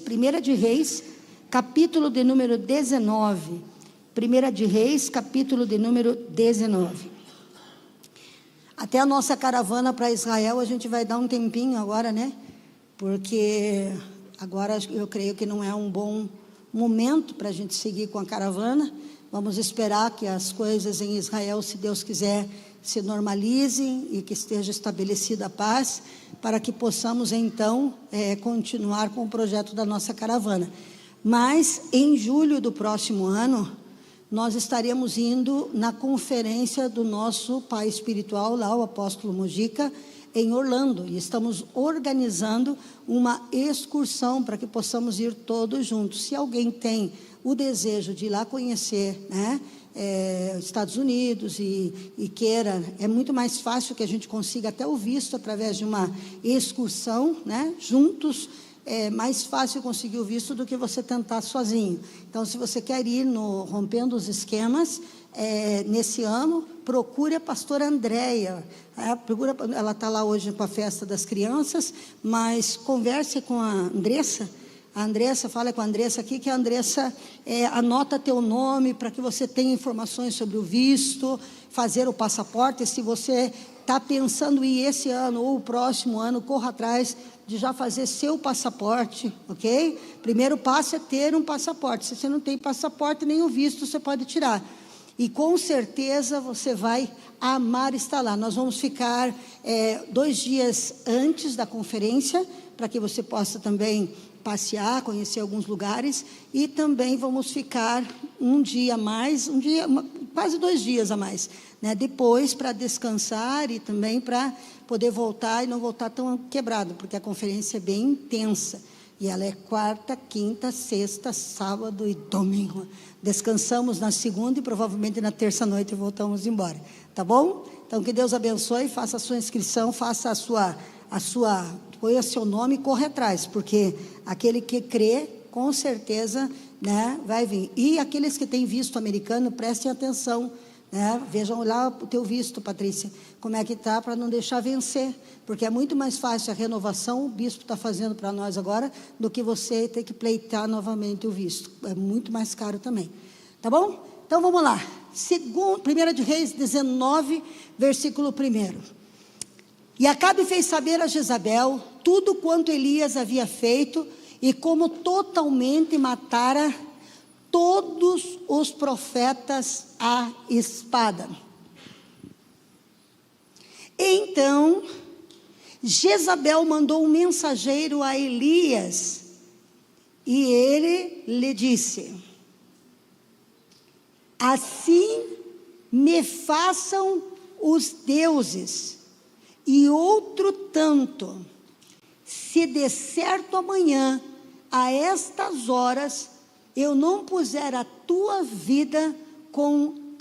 Primeira de Reis, capítulo de número 19. Primeira de Reis, capítulo de número 19. Até a nossa caravana para Israel, a gente vai dar um tempinho agora, né? Porque agora eu creio que não é um bom momento para a gente seguir com a caravana. Vamos esperar que as coisas em Israel, se Deus quiser, se normalizem e que esteja estabelecida a paz, para que possamos então continuar com o projeto da nossa caravana. Mas em julho do próximo ano, nós estaremos indo na conferência do nosso pai espiritual lá, o apóstolo Mojica, em Orlando, e estamos organizando uma excursão para que possamos ir todos juntos. Se alguém tem o desejo de ir lá conhecer, né, Estados Unidos e queira, é muito mais fácil que a gente consiga até o visto através de uma excursão, né, juntos. É mais fácil conseguir o visto do que você tentar sozinho. Então, se você quer ir no Rompendo os Esquemas, nesse ano, procure a pastora Andréia. Ela está lá hoje com a festa das crianças, mas converse com a Andressa. A Andressa, fala com a Andressa aqui, que a Andressa anota teu nome para que você tenha informações sobre o visto, fazer o passaporte. Se você está pensando em ir esse ano ou o próximo ano, corra atrás de já fazer seu passaporte, ok? Primeiro passo é ter um passaporte. Se você não tem passaporte, nem o visto você pode tirar. E com certeza você vai amar estar lá. Nós vamos ficar 2 dias antes da conferência, para que você possa também passear, conhecer alguns lugares, e também vamos ficar um dia a mais, quase 2 dias a mais, né? Depois, para descansar e também para poder voltar e não voltar tão quebrado, porque a conferência é bem intensa, e ela é quarta, quinta, sexta, sábado e domingo. Descansamos na segunda e provavelmente na terça noite voltamos embora, tá bom? Então, que Deus abençoe, faça a sua inscrição, faça ponha seu nome e corre atrás, porque aquele que crê, com certeza, né, vai vir. E aqueles que têm visto americano, prestem atenção, né, vejam lá o teu visto, Patrícia, como é que está, para não deixar vencer, porque é muito mais fácil a renovação, o bispo está fazendo para nós agora, do que você ter que pleitar novamente o visto. É muito mais caro também, tá bom? Então vamos lá, 1 de Reis 19, versículo 1. E Acabe fez saber a Jezabel tudo quanto Elias havia feito e como totalmente matara todos os profetas à espada. Então, Jezabel mandou um mensageiro a Elias e ele lhe disse: assim me façam os deuses, e outro tanto, se de certo amanhã, a estas horas, eu não puser a tua vida como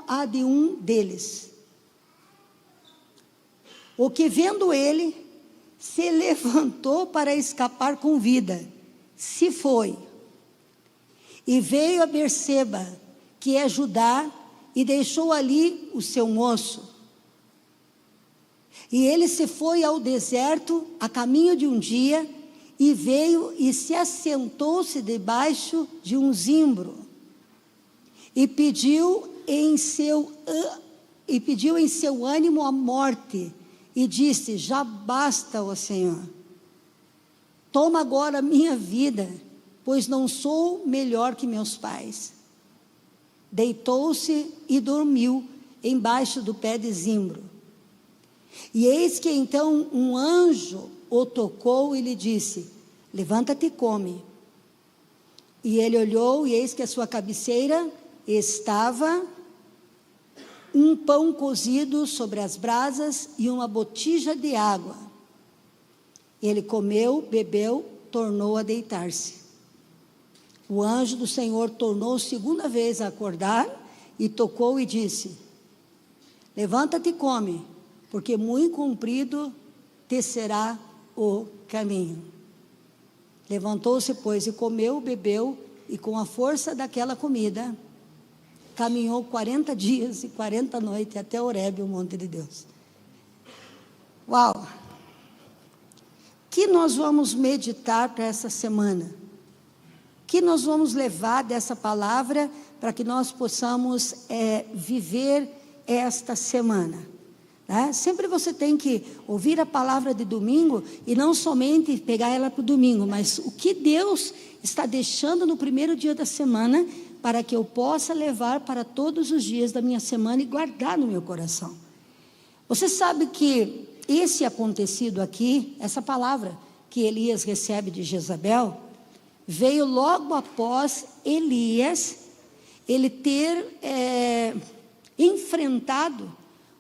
a de um deles. O que vendo ele, se levantou para escapar com vida, se foi, e veio a Berseba, que é Judá, e deixou ali o seu moço. E ele se foi ao deserto, a caminho de um dia, e veio e se assentou-se debaixo de um zimbro, e pediu em seu ânimo a morte, e disse: já basta, ó Senhor, toma agora a minha vida, pois não sou melhor que meus pais. Deitou-se e dormiu embaixo do pé de zimbro. E eis que então um anjo o tocou e lhe disse: levanta-te e come. E ele olhou, e eis que à sua cabeceira estava um pão cozido sobre as brasas e uma botija de água. Ele comeu, bebeu, tornou a deitar-se. O anjo do Senhor tornou segunda vez a acordar e tocou e disse: levanta-te e come, porque muito comprido te será o caminho. Levantou-se, pois, e comeu, bebeu, e com a força daquela comida, caminhou 40 dias e 40 noites até Horebe, o monte de Deus. Uau! que nós vamos meditar para essa semana? O que nós vamos levar dessa palavra para que nós possamos viver esta semana? Né? Sempre você tem que ouvir a palavra de domingo e não somente pegar ela para o domingo, mas o que Deus está deixando no primeiro dia da semana para que eu possa levar para todos os dias da minha semana e guardar no meu coração. Você sabe que esse acontecido aqui, essa palavra que Elias recebe de Jezabel, veio logo após Elias, ele ter enfrentado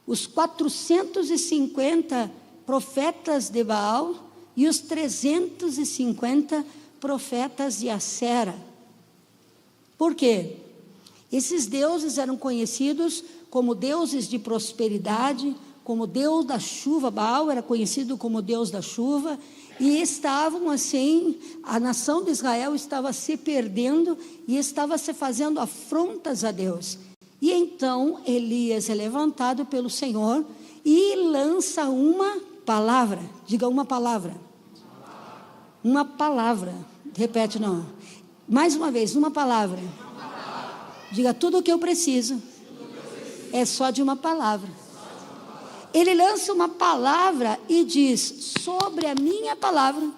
os 450 profetas de Baal e os 350 profetas de Acera. Por quê? Esses deuses eram conhecidos como deuses de prosperidade, como Deus da chuva. Baal era conhecido como Deus da chuva, e estavam assim, a nação de Israel estava se perdendo e estava se fazendo afrontas a Deus. E então Elias é levantado pelo Senhor e lança uma palavra. Diga uma palavra. Uma palavra. Repete, não. Mais uma vez, uma palavra. Diga, tudo o que eu preciso é só de uma palavra. Ele lança uma palavra e diz: sobre a minha palavra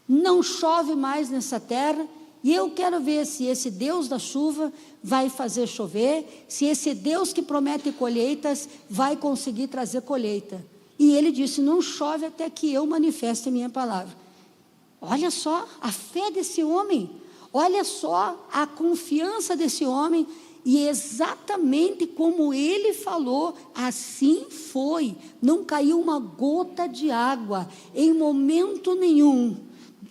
não chove mais nessa terra. E eu quero ver se esse Deus da chuva vai fazer chover, se esse Deus que promete colheitas vai conseguir trazer colheita. E ele disse: não chove até que eu manifeste a minha palavra. Olha só a fé desse homem, olha só a confiança desse homem, e exatamente como ele falou, assim foi. Não caiu uma gota de água em momento nenhum.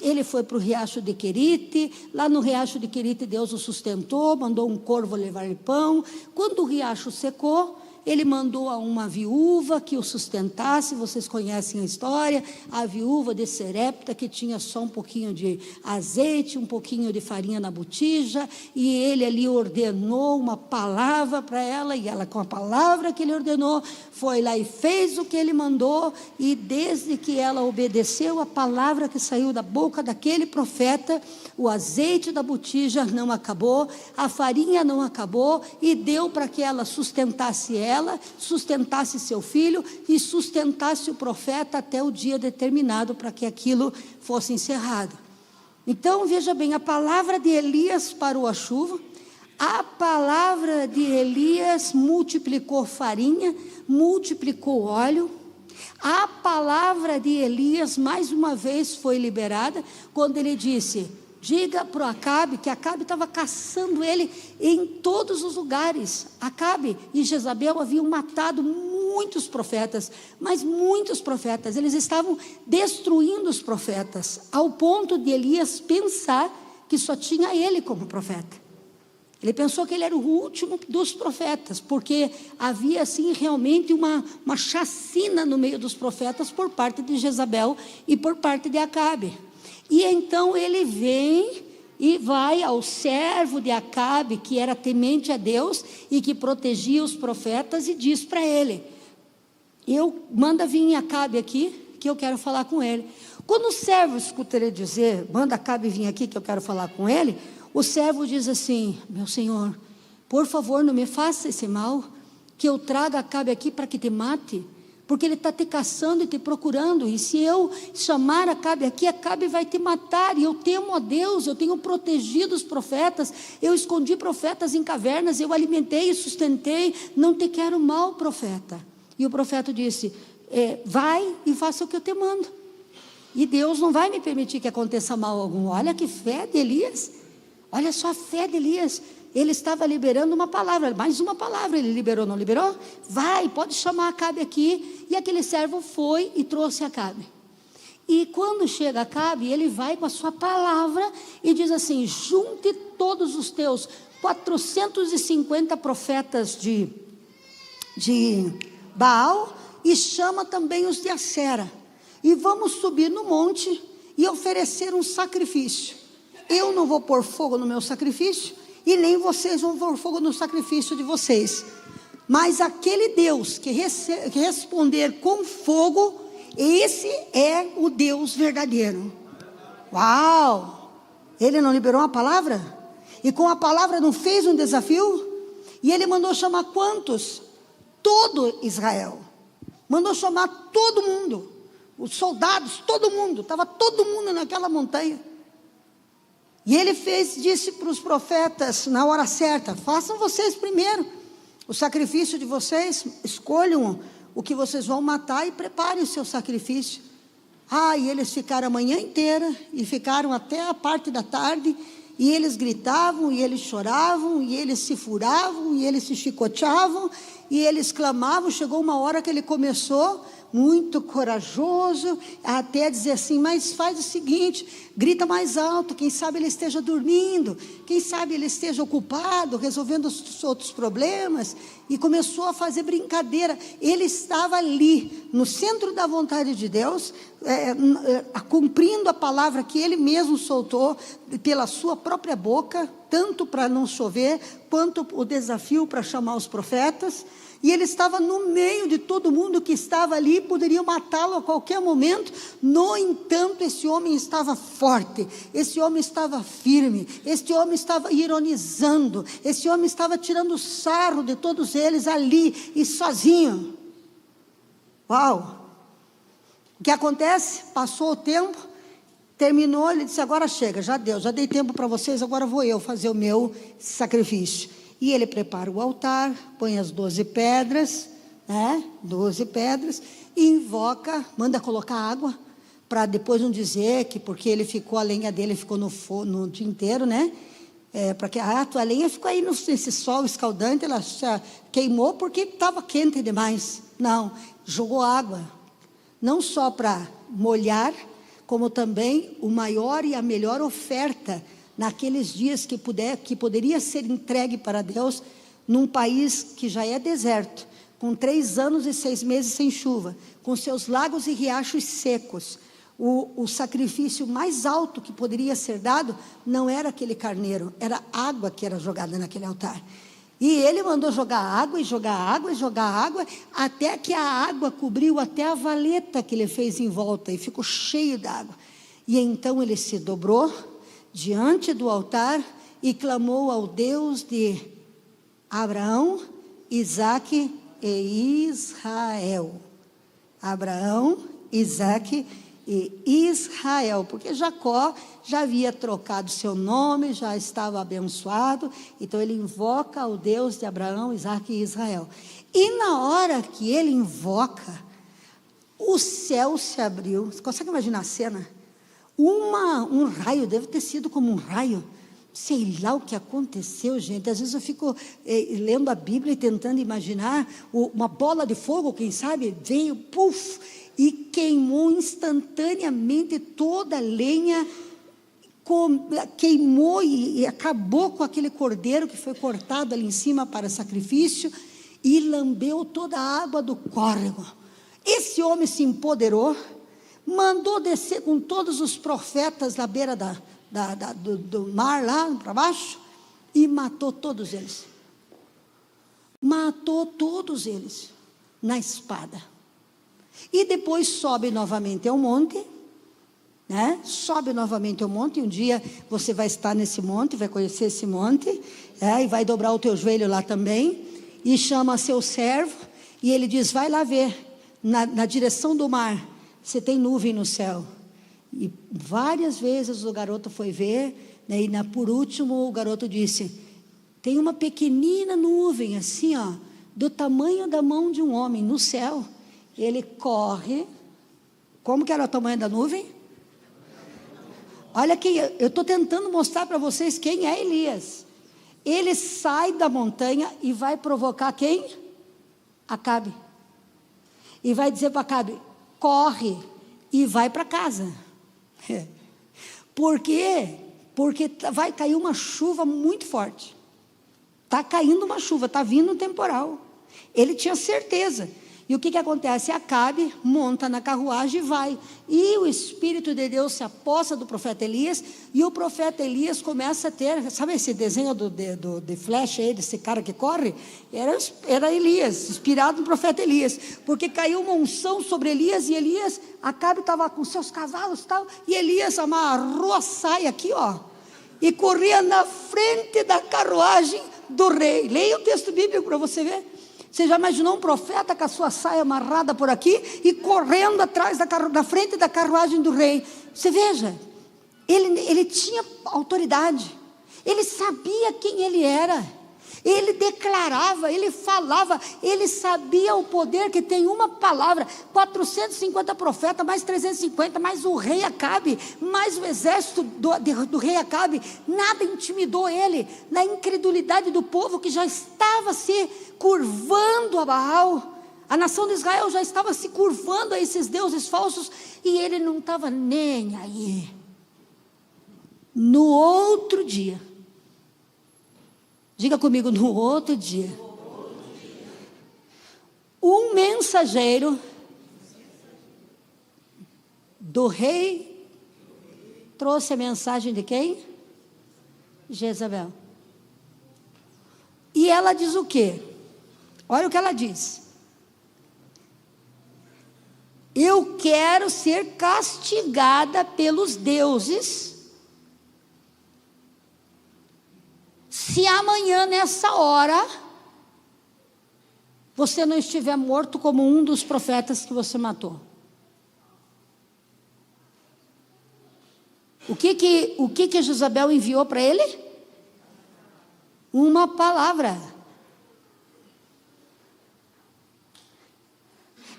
Ele foi para o riacho de Querite. Lá no riacho de Querite Deus o sustentou, mandou um corvo levar-lhe pão. Quando o riacho secou, ele mandou a uma viúva que o sustentasse. Vocês conhecem a história, a viúva de Serepta, que tinha só um pouquinho de azeite, um pouquinho de farinha na botija, e ele ali ordenou uma palavra para ela, e ela, com a palavra que ele ordenou, foi lá e fez o que ele mandou. E desde que ela obedeceu a palavra que saiu da boca daquele profeta, o azeite da botija não acabou, a farinha não acabou, e deu para que ela sustentasse sustentasse seu filho e sustentasse o profeta até o dia determinado para que aquilo fosse encerrado. Então veja bem, a palavra de Elias parou a chuva, a palavra de Elias multiplicou farinha, multiplicou óleo. A palavra de Elias mais uma vez foi liberada quando ele disse: diga para o Acabe, que Acabe estava caçando ele em todos os lugares. Acabe e Jezabel haviam matado muitos profetas, mas muitos profetas. Eles estavam destruindo os profetas, ao ponto de Elias pensar que só tinha ele como profeta. Ele pensou que ele era o último dos profetas, porque havia assim realmente uma chacina no meio dos profetas por parte de Jezabel e por parte de Acabe. E então ele vem e vai ao servo de Acabe, que era temente a Deus e que protegia os profetas, e diz para ele: manda vir Acabe aqui, que eu quero falar com ele. Quando o servo escuta ele dizer: manda Acabe vir aqui, que eu quero falar com ele, o servo diz assim: meu senhor, por favor, não me faça esse mal, que eu traga Acabe aqui para que te mate, porque ele está te caçando e te procurando, e se eu chamar Acabe aqui, Acabe vai te matar, e eu temo a Deus, eu tenho protegido os profetas, eu escondi profetas em cavernas, eu alimentei e sustentei, não te quero mal, profeta. E o profeta disse: vai e faça o que eu te mando, e Deus não vai me permitir que aconteça mal algum. Olha que fé de Elias, olha só a fé de Elias. Ele estava liberando uma palavra, mais uma palavra ele liberou, não liberou? Vai, pode chamar Acabe aqui. E aquele servo foi e trouxe Acabe. E quando chega Acabe, ele vai com a sua palavra e diz assim: junte todos os teus 450 profetas de Baal e chama também os de Acera, e vamos subir no monte e oferecer um sacrifício. Eu não vou pôr fogo no meu sacrifício, e nem vocês vão pôr fogo no sacrifício de vocês, mas aquele Deus que responder com fogo, esse é o Deus verdadeiro. Uau! Ele não liberou uma palavra? E com a palavra não fez um desafio? E ele mandou chamar quantos? Todo Israel. Mandou chamar todo mundo. Os soldados, todo mundo. Estava todo mundo naquela montanha. E ele disse para os profetas na hora certa: façam vocês primeiro o sacrifício de vocês, escolham o que vocês vão matar e preparem o seu sacrifício. E eles ficaram a manhã inteira, e ficaram até a parte da tarde, e eles gritavam, e eles choravam, e eles se furavam, e eles se chicoteavam, e eles clamavam. Chegou uma hora que ele começou, muito corajoso, até dizer assim: mas faz o seguinte, grita mais alto, quem sabe ele esteja dormindo, quem sabe ele esteja ocupado, resolvendo os outros problemas. E começou a fazer brincadeira. Ele estava ali, no centro da vontade de Deus, cumprindo a palavra que ele mesmo soltou, pela sua própria boca, tanto para não chover, quanto o desafio para chamar os profetas. E ele estava no meio de todo mundo que estava ali, poderiam matá-lo a qualquer momento. No entanto, esse homem estava forte, esse homem estava firme, esse homem estava ironizando, esse homem estava tirando sarro de todos eles ali e sozinho. Uau! O que acontece? Passou o tempo, terminou, ele disse: agora chega, já deu, já dei tempo para vocês, agora vou eu fazer o meu sacrifício. E ele prepara o altar, põe as 12 pedras, 12 pedras, e invoca, manda colocar água, para depois não dizer que porque ele ficou, a lenha dele ficou no dia inteiro, porque a tua lenha ficou aí nesse sol escaldante, ela queimou porque estava quente demais. Não, jogou água, não só para molhar, como também o maior e a melhor oferta naqueles dias que poderia ser entregue para Deus, num país que já é deserto, com 3 anos e 6 meses sem chuva, com seus lagos e riachos secos. O sacrifício mais alto que poderia ser dado não era aquele carneiro, era água que era jogada naquele altar. E ele mandou jogar água, e jogar água, e jogar água, até que a água cobriu até a valeta que ele fez em volta, e ficou cheio d'água. E então ele se dobrou diante do altar e clamou ao Deus de Abraão, Isaque e Israel. Abraão, Isaque e Israel, porque Jacó já havia trocado seu nome, já estava abençoado. Então ele invoca ao Deus de Abraão, Isaque e Israel. E na hora que ele invoca, o céu se abriu. Você consegue imaginar a cena? Um raio, deve ter sido como um raio, sei lá o que aconteceu, gente. Às vezes eu fico lendo a Bíblia e tentando imaginar, uma bola de fogo, quem sabe, veio, puf, e queimou instantaneamente toda a lenha, queimou e acabou com aquele cordeiro que foi cortado ali em cima para sacrifício, e lambeu toda a água do córrego. Esse homem se empoderou, mandou descer com todos os profetas na beira do mar, lá para baixo, e matou todos eles. Matou todos eles na espada. E depois sobe novamente ao monte, sobe novamente ao monte. Um dia você vai estar nesse monte, vai conhecer esse monte, e vai dobrar o teu joelho lá também, e chama seu servo, e ele diz: vai lá ver, na direção do mar, você tem nuvem no céu. E várias vezes o garoto foi ver, e por último o garoto disse: tem uma pequenina nuvem assim, do tamanho da mão de um homem no céu. Ele corre. Como que era o tamanho da nuvem? Olha aqui, eu estou tentando mostrar para vocês quem é Elias. Ele sai da montanha e vai provocar quem? Acabe. E vai dizer para Acabe: corre e vai para casa. Por quê? Porque vai cair uma chuva muito forte. Está caindo uma chuva, está vindo um temporal. Ele tinha certeza. E o que acontece? Acabe monta na carruagem e vai. E o Espírito de Deus se aposta do profeta Elias, e o profeta Elias começa a ter, sabe esse desenho de flecha aí, desse cara que corre? Era Elias, inspirado no profeta Elias, porque caiu uma unção sobre Elias, e Elias, Acabe estava com seus cavalos e tal, e Elias amarrou a saia aqui, ó, e corria na frente da carruagem do rei. Leia o texto bíblico para você ver. Você já imaginou um profeta com a sua saia amarrada por aqui e correndo atrás da frente da carruagem do rei? Você veja, ele tinha autoridade, ele sabia quem ele era, ele declarava, ele falava, ele sabia o poder que tem uma palavra. 450 profetas, mais 350, mais o rei Acabe, mais o exército do rei Acabe, nada intimidou ele, na incredulidade do povo que já estava se curvando a Baal. A nação de Israel já estava se curvando a esses deuses falsos, e ele não estava nem aí. No outro dia, diga comigo, no outro dia, um mensageiro do rei trouxe a mensagem de quem? Jezabel. E ela diz o quê? Olha o que ela diz: eu quero ser castigada pelos deuses se amanhã, nessa hora, você não estiver morto como um dos profetas que você matou. O que Jezabel enviou para ele? Uma palavra.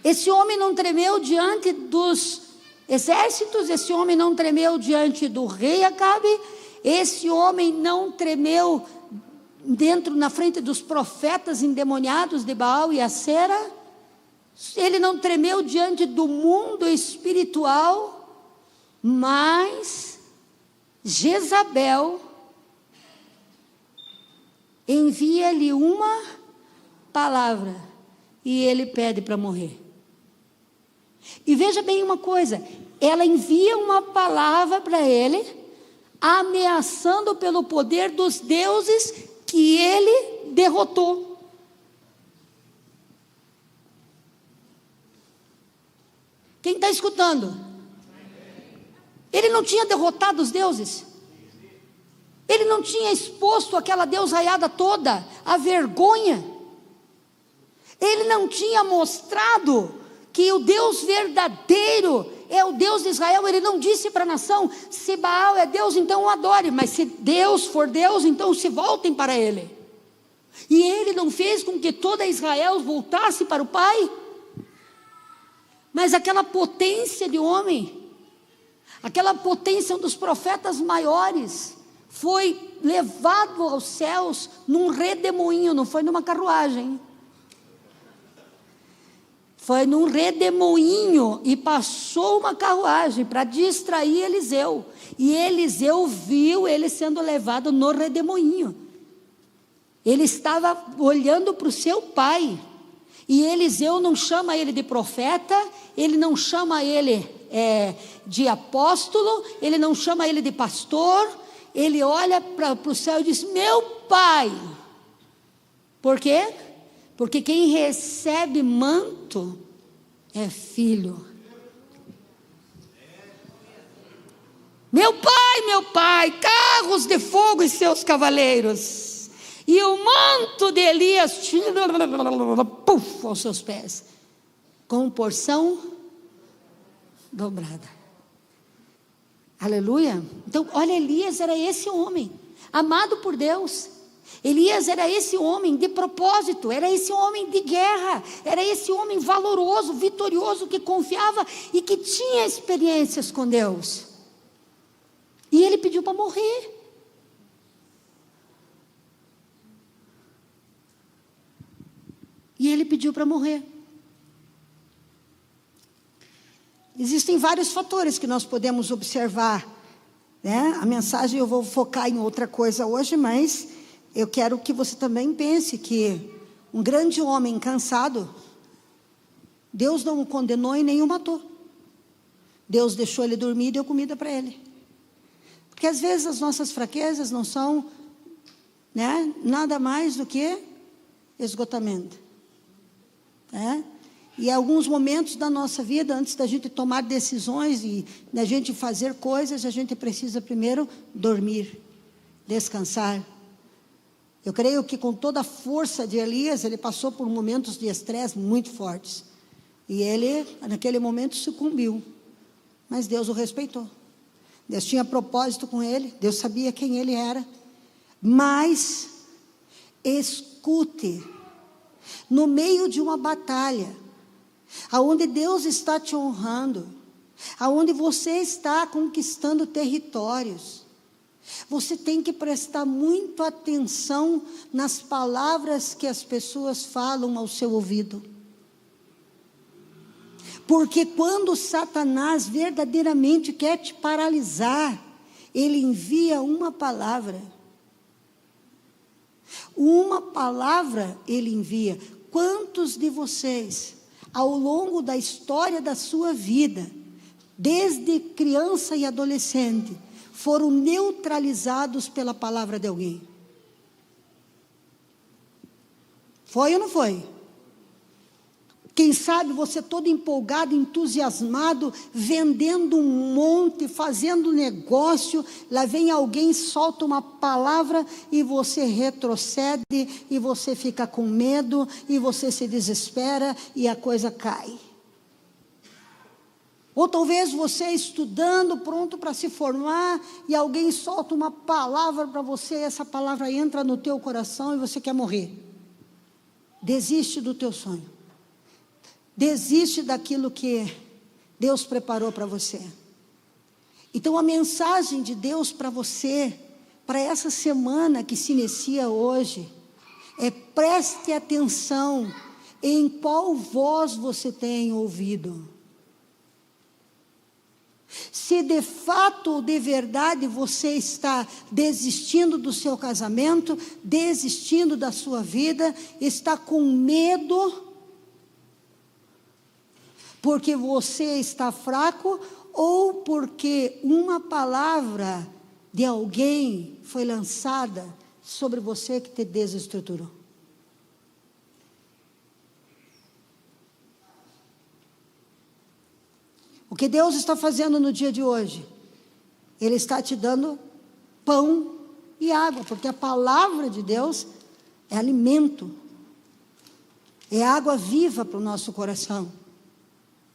Esse homem não tremeu diante dos exércitos, esse homem não tremeu diante do rei Acabe, esse homem não tremeu na frente dos profetas endemoniados de Baal e Acera, ele não tremeu diante do mundo espiritual, mas Jezabel envia-lhe uma palavra e ele pede para morrer. E veja bem uma coisa, ela envia uma palavra para ele, ameaçando pelo poder dos deuses que ele derrotou. Quem está escutando? Ele não tinha derrotado os deuses, ele não tinha exposto aquela deusaiada toda à vergonha, ele não tinha mostrado que o Deus verdadeiro é o Deus de Israel. Ele não disse para a nação: se Baal é Deus, então o adore, mas se Deus for Deus, então se voltem para ele. E ele não fez com que toda Israel voltasse para o Pai. Mas aquela potência de homem, aquela potência dos profetas maiores, foi levado aos céus num redemoinho, não foi numa carruagem. Foi num redemoinho, e passou uma carruagem para distrair Eliseu, e Eliseu viu ele sendo levado no redemoinho. Ele estava olhando para o seu pai, e Eliseu não chama ele de profeta, ele não chama ele de apóstolo, ele não chama ele de pastor, ele olha para o céu e diz: meu pai. Por quê? Porque quem recebe manto é filho. Meu pai, carros de fogo e seus cavaleiros, e o manto de Elias puf, aos seus pés, com porção dobrada. Aleluia. Então, olha, Elias era esse homem, amado por Deus. Elias era esse homem de propósito, era esse homem de guerra, era esse homem valoroso, vitorioso, que confiava e que tinha experiências com Deus. E ele pediu para morrer. E ele pediu para morrer. Existem vários fatores que nós podemos observar, né? A mensagem eu vou focar em outra coisa hoje, mas eu quero que você também pense que um grande homem cansado, Deus não o condenou e nem o matou. Deus deixou ele dormir e deu comida para ele. Porque às vezes as nossas fraquezas não são, né, nada mais do que esgotamento. E alguns momentos da nossa vida, antes da gente tomar decisões e da gente fazer coisas, a gente precisa primeiro dormir, descansar. Eu creio que com toda a força de Elias, ele passou por momentos de estresse muito fortes. E ele, naquele momento, sucumbiu. Mas Deus o respeitou. Deus tinha propósito com ele, Deus sabia quem ele era. Mas, escute, no meio de uma batalha, aonde Deus está te honrando, aonde você está conquistando territórios, você tem que prestar muito atenção nas palavras que as pessoas falam ao seu ouvido. Porque quando Satanás verdadeiramente quer te paralisar, ele envia uma palavra. Uma palavra ele envia. Quantos de vocês, ao longo da história da sua vida, desde criança e adolescente, foram neutralizados pela palavra de alguém? Foi ou não foi? Quem sabe você todo empolgado, entusiasmado, vendendo um monte, fazendo negócio, lá vem alguém, solta uma palavra e você retrocede, e você fica com medo, e você se desespera e a coisa cai. Ou talvez você estudando, pronto para se formar, e alguém solta uma palavra para você, e essa palavra entra no teu coração e você quer morrer. Desiste do teu sonho. Desiste daquilo que Deus preparou para você. Então a mensagem de Deus para você, para essa semana que se inicia hoje, é: preste atenção em qual voz você tem ouvido. Se de fato ou de verdade você está desistindo do seu casamento, desistindo da sua vida, está com medo, porque você está fraco, ou porque uma palavra de alguém foi lançada sobre você que te desestruturou. O que Deus está fazendo no dia de hoje? Ele está te dando pão e água, porque a palavra de Deus é alimento, é água viva para o nosso coração.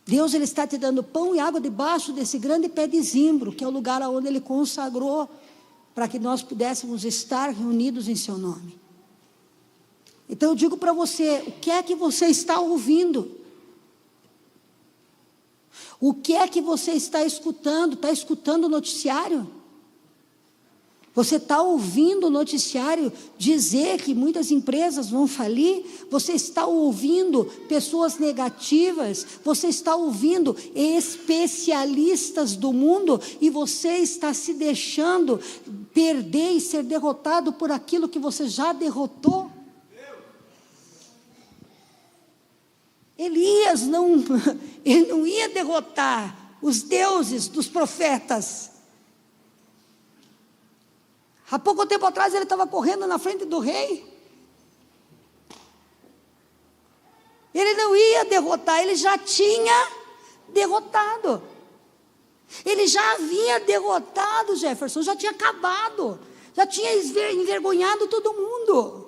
Deus, ele está te dando pão e água debaixo desse grande pé de zimbro, que é o lugar onde ele consagrou para que nós pudéssemos estar reunidos em seu nome. Então eu digo para você, o que é que você está ouvindo? O que é que você está escutando? Está escutando o noticiário? Você está ouvindo o noticiário dizer que muitas empresas vão falir? Você está ouvindo pessoas negativas? Você está ouvindo especialistas do mundo? E você está se deixando perder e ser derrotado por aquilo que você já derrotou? Elias ele não ia derrotar os deuses dos profetas. Há pouco tempo atrás ele estava correndo na frente do rei. Ele não ia derrotar, ele já tinha derrotado. Ele já havia derrotado Jefferson, já tinha acabado, já tinha envergonhado todo mundo.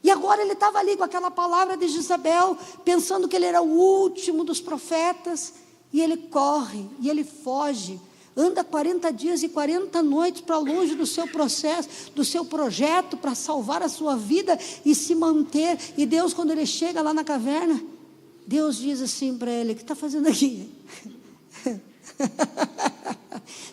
E agora ele estava ali com aquela palavra de Jezabel, pensando que ele era o último dos profetas, e ele corre, e ele foge, anda 40 dias e 40 noites para longe do seu processo, do seu projeto, para salvar a sua vida e se manter. E Deus, quando ele chega lá na caverna, Deus diz assim para ele: o que está fazendo aqui?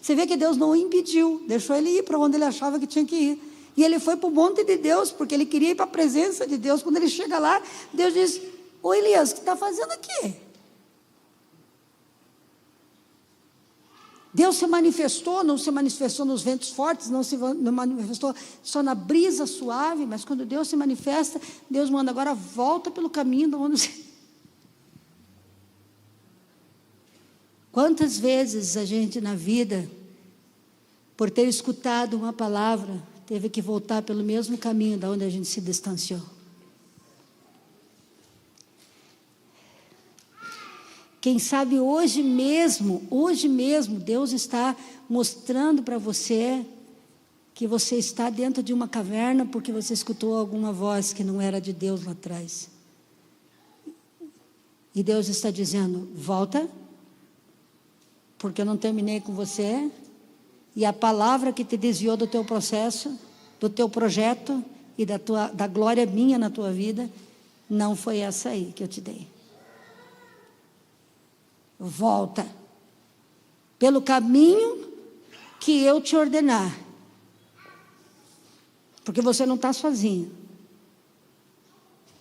Você vê que Deus não o impediu, deixou ele ir para onde ele achava que tinha que ir. E ele foi para o monte de Deus, porque ele queria ir para a presença de Deus. Quando ele chega lá, Deus diz: ô Elias, o que está fazendo aqui? Deus se manifestou, não se manifestou nos ventos fortes, não se manifestou só na brisa suave, mas quando Deus se manifesta, Deus manda: agora volta pelo caminho de onde você... Quantas vezes a gente na vida, por ter escutado uma palavra, teve que voltar pelo mesmo caminho da onde a gente se distanciou. Quem sabe hoje mesmo, Deus está mostrando para você que você está dentro de uma caverna porque você escutou alguma voz que não era de Deus lá atrás. E Deus está dizendo: volta, porque eu não terminei com você. E a palavra que te desviou do teu processo, do teu projeto e da glória minha na tua vida, não foi essa aí que eu te dei. Volta pelo caminho que eu te ordenar, porque você não está sozinho,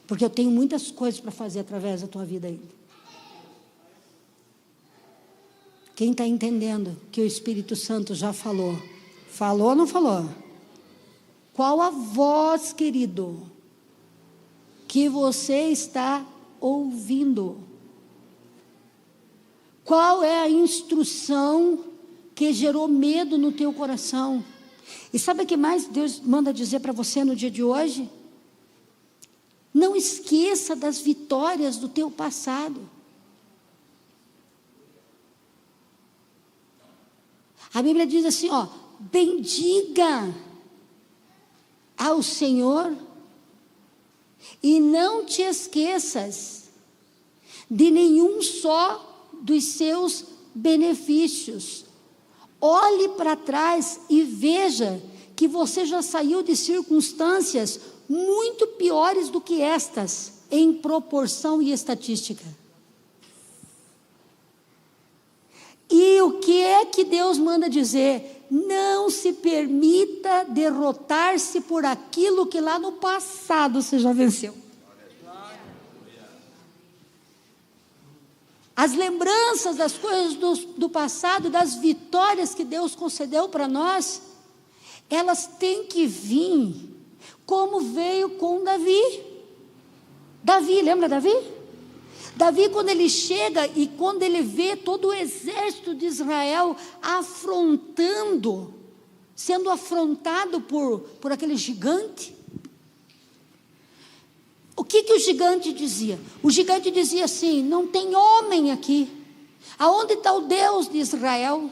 porque eu tenho muitas coisas para fazer através da tua vida ainda. Quem está entendendo que o Espírito Santo já falou? Falou ou não falou? Qual a voz, querido, que você está ouvindo? Qual é a instrução que gerou medo no teu coração? E sabe o que mais Deus manda dizer para você no dia de hoje? Não esqueça das vitórias do teu passado. A Bíblia diz assim, ó: bendiga ao Senhor e não te esqueças de nenhum só dos seus benefícios. Olhe para trás e veja que você já saiu de circunstâncias muito piores do que estas, em proporção e estatística. E o que é que Deus manda dizer? Não se permita derrotar-se por aquilo que lá no passado você já venceu. As lembranças das coisas do passado, das vitórias que Deus concedeu para nós, elas têm que vir como veio com Davi. Davi, lembra Davi? Davi, quando ele chega e quando ele vê todo o exército de Israel sendo afrontado por aquele gigante, o que o gigante dizia? O gigante dizia assim: não tem homem aqui. Aonde está o Deus de Israel?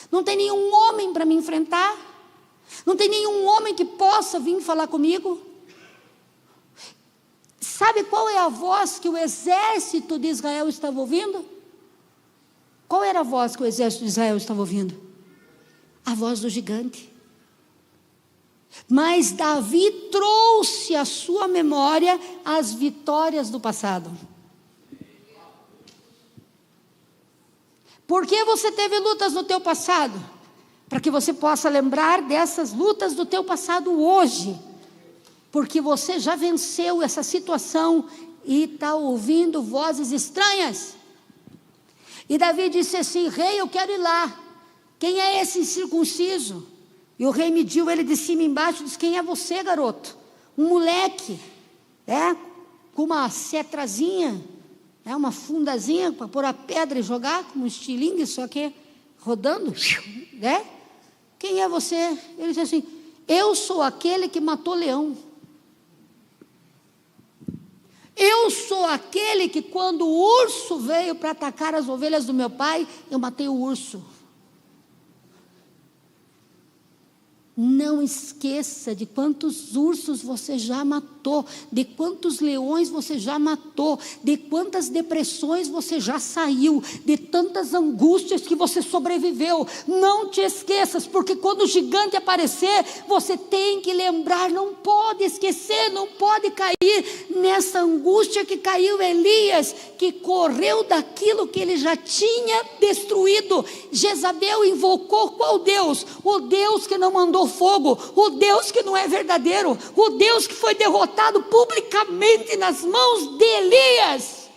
Não tem nenhum homem para me enfrentar? Não tem nenhum homem que possa vir falar comigo? Sabe qual é a voz que o exército de Israel estava ouvindo? Qual era a voz que o exército de Israel estava ouvindo? A voz do gigante. Mas Davi trouxe à sua memória as vitórias do passado. Por que você teve lutas no teu passado? Para que você possa lembrar dessas lutas do teu passado hoje. Porque você já venceu essa situação e está ouvindo vozes estranhas. E Davi disse assim: rei, eu quero ir lá. Quem é esse incircunciso? E o rei mediu ele de cima e embaixo e disse: quem é você, garoto? Um moleque, com uma cetrazinha, uma fundazinha para pôr a pedra e jogar, como um estilingue, só que rodando, Quem é você? Ele disse assim: eu sou aquele que matou leão. Eu sou aquele que, quando o urso veio para atacar as ovelhas do meu pai, eu matei o urso. Não esqueça de quantos ursos você já matou, de quantos leões você já matou, de quantas depressões você já saiu, de tantas angústias que você sobreviveu. Não te esqueças, porque quando o gigante aparecer, você tem que lembrar, não pode esquecer, não pode cair nessa angústia que caiu Elias, que correu daquilo que ele já tinha destruído. Jezabel invocou qual Deus? O Deus que não mandou fogo, o Deus que não é verdadeiro, o Deus que foi derrotado publicamente nas mãos de Elias.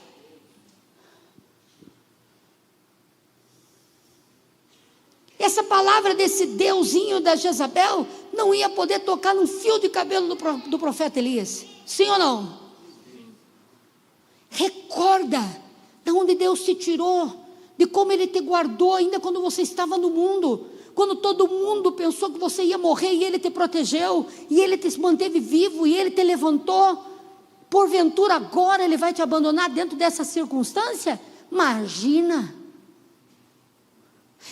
Essa palavra desse deusinho da Jezabel não ia poder tocar num fio de cabelo do profeta Elias. Sim ou não? Recorda de onde Deus te tirou, de como Ele te guardou ainda quando você estava no mundo, quando todo mundo pensou que você ia morrer, e Ele te protegeu, e Ele te manteve vivo, e Ele te levantou. Porventura agora Ele vai te abandonar dentro dessa circunstância? Imagina.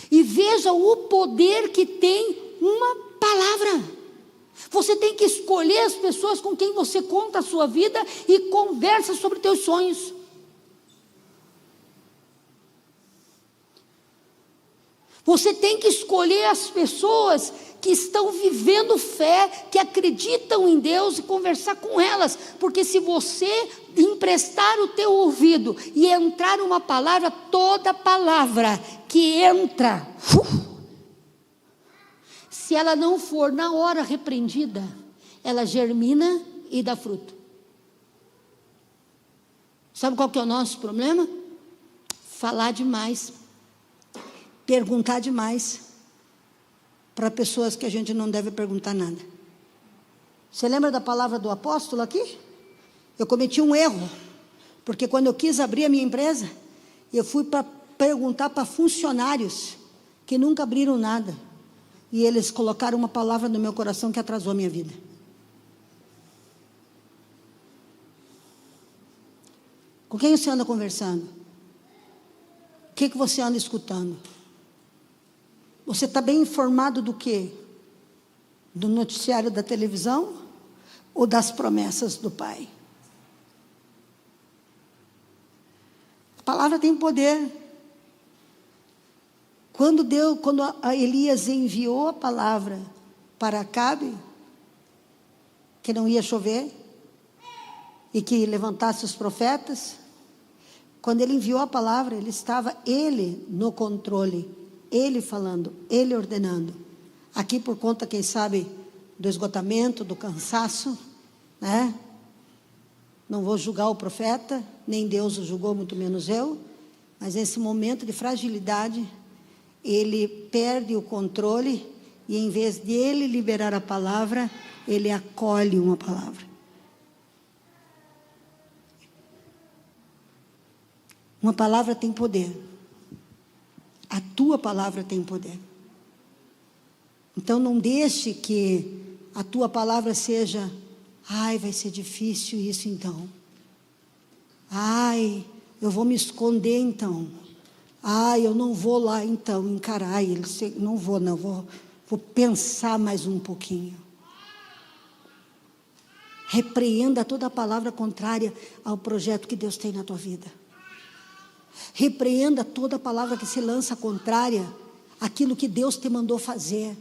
E veja o poder que tem uma palavra. Você tem que escolher as pessoas com quem você conta a sua vida e conversa sobre teus sonhos. Você tem que escolher as pessoas que estão vivendo fé, que acreditam em Deus, e conversar com elas, porque se você emprestar o teu ouvido e entrar uma palavra, toda palavra que entra, se ela não for na hora repreendida, ela germina e dá fruto. Sabe qual que é o nosso problema? Falar demais, perguntar demais para pessoas que a gente não deve perguntar nada. Você lembra da palavra do apóstolo aqui? Eu cometi um erro, porque quando eu quis abrir a minha empresa, eu fui para perguntar para funcionários que nunca abriram nada, e eles colocaram uma palavra no meu coração que atrasou a minha vida. Com quem você anda conversando? O que você anda escutando? Você está bem informado do quê? Do noticiário da televisão ou das promessas do Pai? A palavra tem poder. Quando Elias enviou a palavra para Acabe, que não ia chover, e que levantasse os profetas, quando ele enviou a palavra, ele no controle, ele falando, ele ordenando. Aqui por conta, quem sabe, do esgotamento, do cansaço, né? Não vou julgar o profeta, nem Deus o julgou, muito menos eu, mas nesse momento de fragilidade, ele perde o controle, e em vez de ele liberar a palavra, ele acolhe uma palavra. Uma palavra tem poder. A tua palavra tem poder. Então não deixe que a tua palavra seja: ai, vai ser difícil isso então. Ai, eu vou me esconder então. Ai, eu não vou lá então encarar ele. Não vou, vou pensar mais um pouquinho. Repreenda toda palavra contrária ao projeto que Deus tem na tua vida. Repreenda toda palavra que se lança contrária àquilo que Deus te mandou fazer.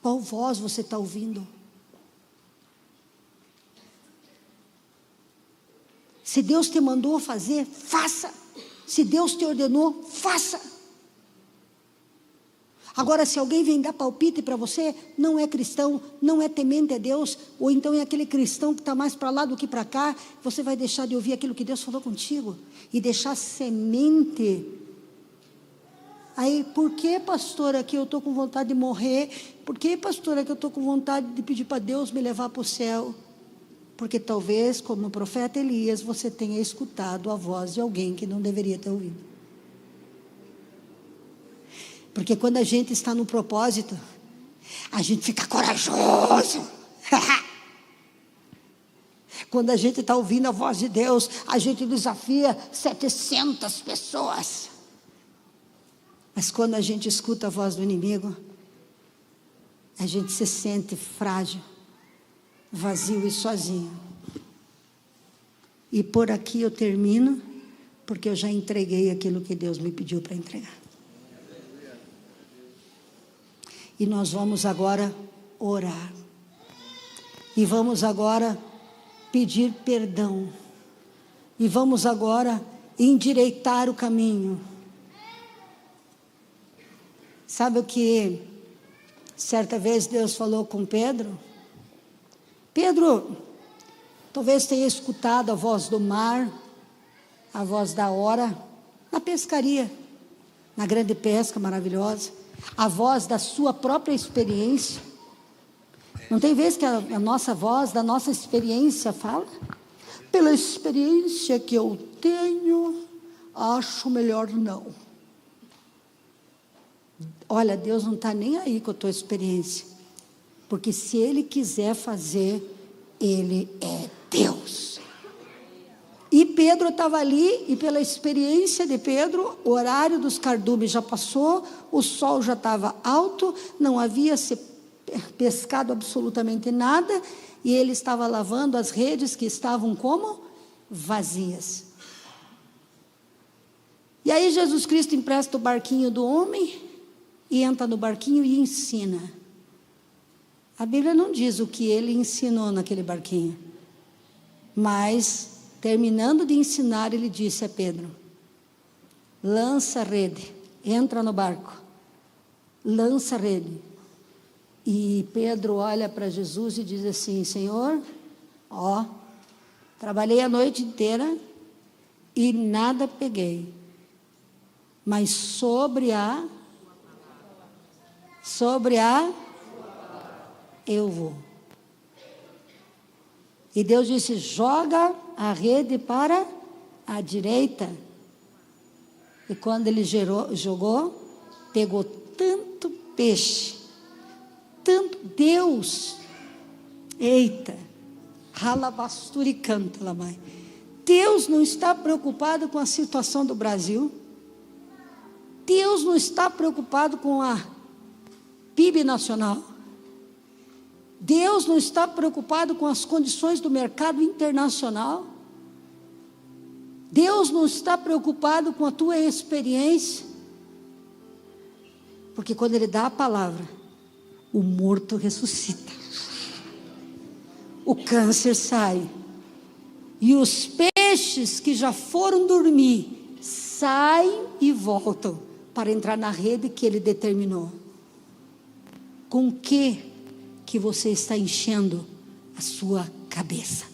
Qual voz você está ouvindo? Se Deus te mandou fazer, faça. Se Deus te ordenou, faça. Agora, se alguém vem dar palpite para você, não é cristão, não é temente a Deus, ou então é aquele cristão que está mais para lá do que para cá, você vai deixar de ouvir aquilo que Deus falou contigo, e deixar semente. Aí, por que, pastora, que eu estou com vontade de morrer? Por que, pastora, que eu estou com vontade de pedir para Deus me levar para o céu? Porque talvez, como o profeta Elias, você tenha escutado a voz de alguém que não deveria ter ouvido. Porque quando a gente está no propósito, a gente fica corajoso. Quando a gente está ouvindo a voz de Deus, a gente desafia 700 pessoas. Mas quando a gente escuta a voz do inimigo, a gente se sente frágil, vazio e sozinho. E por aqui eu termino, porque eu já entreguei aquilo que Deus me pediu para entregar. E nós vamos agora orar. E vamos agora pedir perdão. E vamos agora endireitar o caminho. Sabe o que certa vez Deus falou com Pedro? Pedro, talvez tenha escutado a voz do mar, a voz da hora, na pescaria, na grande pesca maravilhosa. A voz da sua própria experiência. Não tem vez que a nossa voz, da nossa experiência fala? Pela experiência que eu tenho, acho melhor não. olha, Deus não está nem aí com a tua experiência, porque se Ele quiser fazer, Ele é Deus. E Pedro estava ali, e pela experiência de Pedro, o horário dos cardumes já passou, o sol já estava alto, não havia se pescado absolutamente nada, e ele estava lavando as redes que estavam como? Vazias. E aí Jesus Cristo empresta o barquinho do homem, e entra no barquinho e ensina. A Bíblia não diz o que ele ensinou naquele barquinho, mas terminando de ensinar, ele disse a Pedro: lança a rede, entra no barco, lança a rede. E Pedro olha para Jesus e diz assim: Senhor, trabalhei a noite inteira e nada peguei, mas sobre a eu vou. E Deus disse: joga a rede para a direita. E quando ele jogou, pegou tanto peixe, tanto. Deus, eita, ralabasturi canta lá mais. Deus não está preocupado com a situação do Brasil. Deus não está preocupado com a PIB nacional. Deus não está preocupado com as condições do mercado internacional. Deus não está preocupado com a tua experiência. Porque quando Ele dá a palavra, o morto ressuscita, o câncer sai, e os peixes que já foram dormir, saem e voltam para entrar na rede que Ele determinou. Com o que você está enchendo a sua cabeça?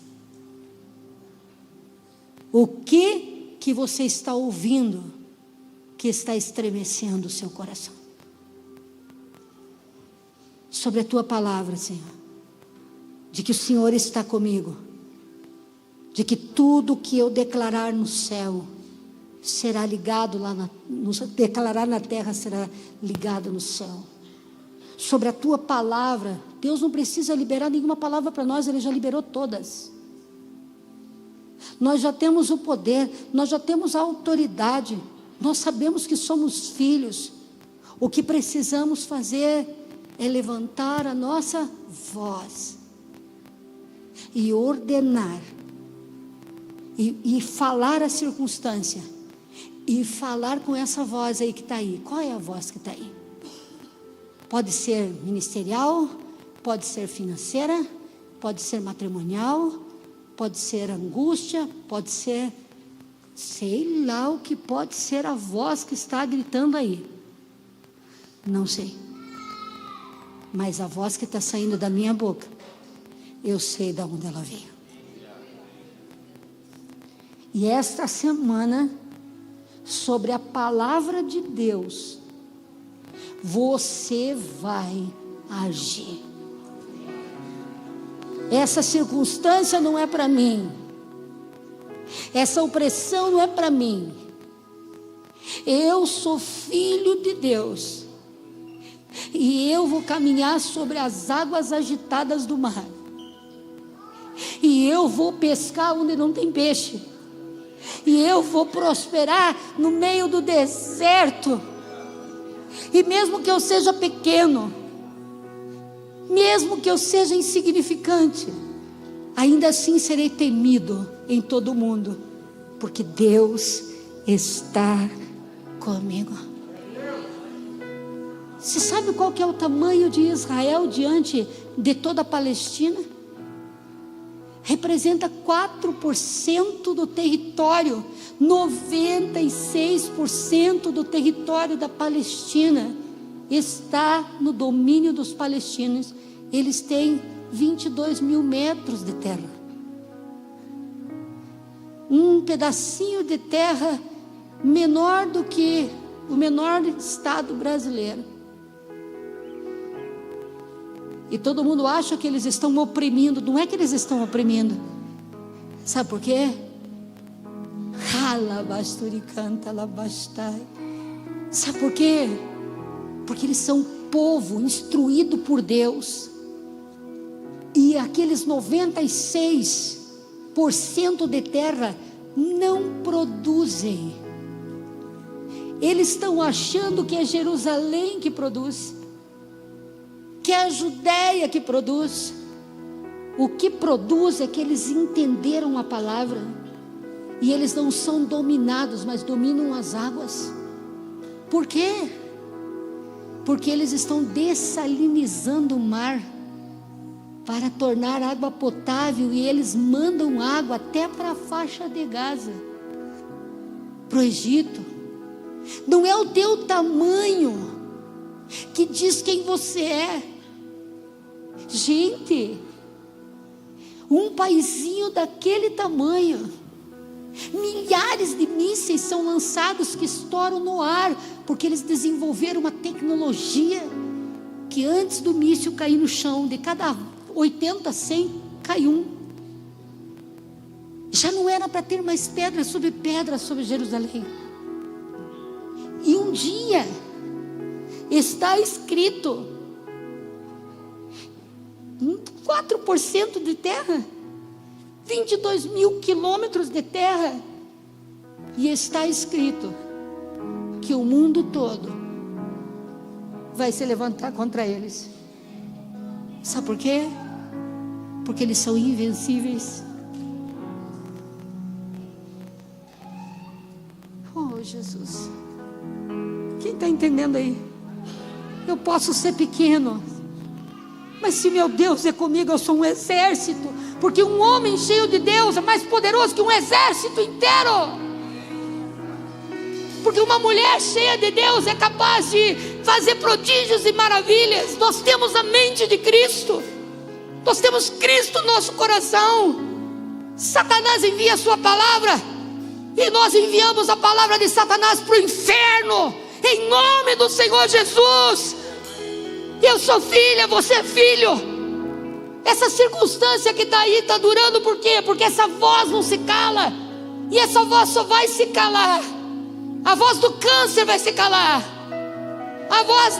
O que você está ouvindo que está estremecendo o seu coração? Sobre a tua palavra, Senhor, de que o Senhor está comigo, de que tudo que eu declarar no céu será ligado lá declarar na terra será ligado no céu. Sobre a tua palavra, Deus não precisa liberar nenhuma palavra para nós, Ele já liberou todas. Nós já temos o poder, nós já temos a autoridade, nós sabemos que somos filhos. O que precisamos fazer é levantar a nossa voz e ordenar, e falar a circunstância, e falar com essa voz aí que está aí. Qual é a voz que está aí? Pode ser ministerial, pode ser financeira, pode ser matrimonial, pode ser angústia, pode ser, sei lá o que pode ser a voz que está gritando aí. Não sei. Mas a voz que está saindo da minha boca, eu sei de onde ela veio. E esta semana, sobre a palavra de Deus, você vai agir. Essa circunstância não é para mim, essa opressão não é para mim. Eu sou filho de Deus, e eu vou caminhar sobre as águas agitadas do mar, e eu vou pescar onde não tem peixe, e eu vou prosperar no meio do deserto. E mesmo que eu seja pequeno, mesmo que eu seja insignificante, ainda assim serei temido em todo o mundo, porque Deus está comigo. Você sabe qual que é o tamanho de Israel diante de toda a Palestina? Representa 4% do território, 96% do território da Palestina está no domínio dos palestinos. Eles têm 22 mil metros de terra. Um pedacinho de terra menor do que o menor estado brasileiro. E todo mundo acha que eles estão oprimindo. Não é que eles estão oprimindo. Sabe por quê? Sabe por quê? porque eles são povo instruído por Deus. E aqueles 96% de terra não produzem. Eles estão achando que é Jerusalém que produz, que é a Judéia que produz. O que produz é que eles entenderam a palavra, e eles não são dominados, mas dominam as águas. Por quê? Porque eles estão dessalinizando o mar para tornar água potável, e eles mandam água até para a faixa de Gaza, para o Egito. Não é o teu tamanho que diz quem você é. Gente, um paizinho daquele tamanho, milhares de mísseis são lançados que estouram no ar, porque eles desenvolveram uma tecnologia que antes do míssil cair no chão, de cada 80, 100 cai um. Já não era para ter mais pedra sobre Jerusalém. E um dia está escrito, 4% de terra, 22 mil quilômetros de terra, e está escrito que o mundo todo vai se levantar contra eles. Sabe por quê? Porque eles são invencíveis. Oh, Jesus, quem está entendendo aí? Eu posso ser pequeno, mas se meu Deus é comigo, eu sou um exército, porque um homem cheio de Deus é mais poderoso que um exército inteiro. Porque uma mulher cheia de Deus é capaz de fazer prodígios e maravilhas. Nós temos a mente de Cristo, nós temos Cristo no nosso coração. Satanás envia a sua palavra, e nós enviamos a palavra de Satanás para o inferno, em nome do Senhor Jesus. Eu sou filha, você é filho. Essa circunstância que está aí está durando por quê? Porque essa voz não se cala, e essa voz só vai se calar. A voz do câncer vai se calar, a voz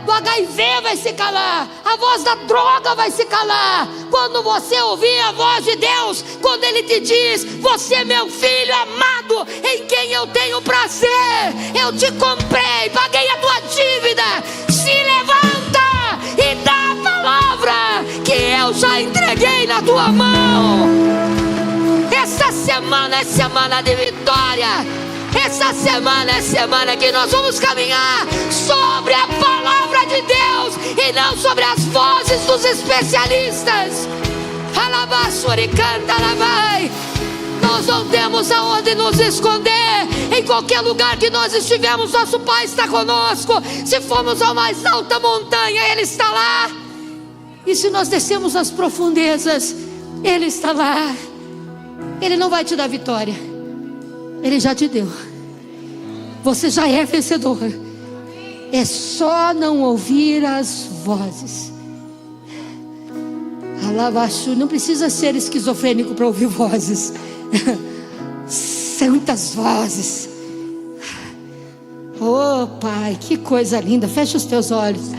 do HIV vai se calar, a voz da droga vai se calar, quando você ouvir a voz de Deus, quando Ele te diz: você é meu filho amado, em quem eu tenho prazer, eu te comprei, paguei a tua dívida. Se levanta e dá a palavra que eu já entreguei na tua mão. Essa semana é semana de vitória. Essa semana é semana que nós vamos caminhar sobre a palavra de Deus e não sobre as vozes dos especialistas. Nós não temos aonde nos esconder. Em qualquer lugar que nós estivermos, nosso Pai está conosco. Se formos à mais alta montanha, Ele está lá. E se nós descemos as profundezas, Ele está lá. Ele não vai te dar vitória, Ele já te deu. Você já é vencedor. É só não ouvir as vozes. Alabaxu, não precisa ser esquizofrênico para ouvir vozes. Santas vozes. Oh Pai, que coisa linda. Fecha os teus olhos.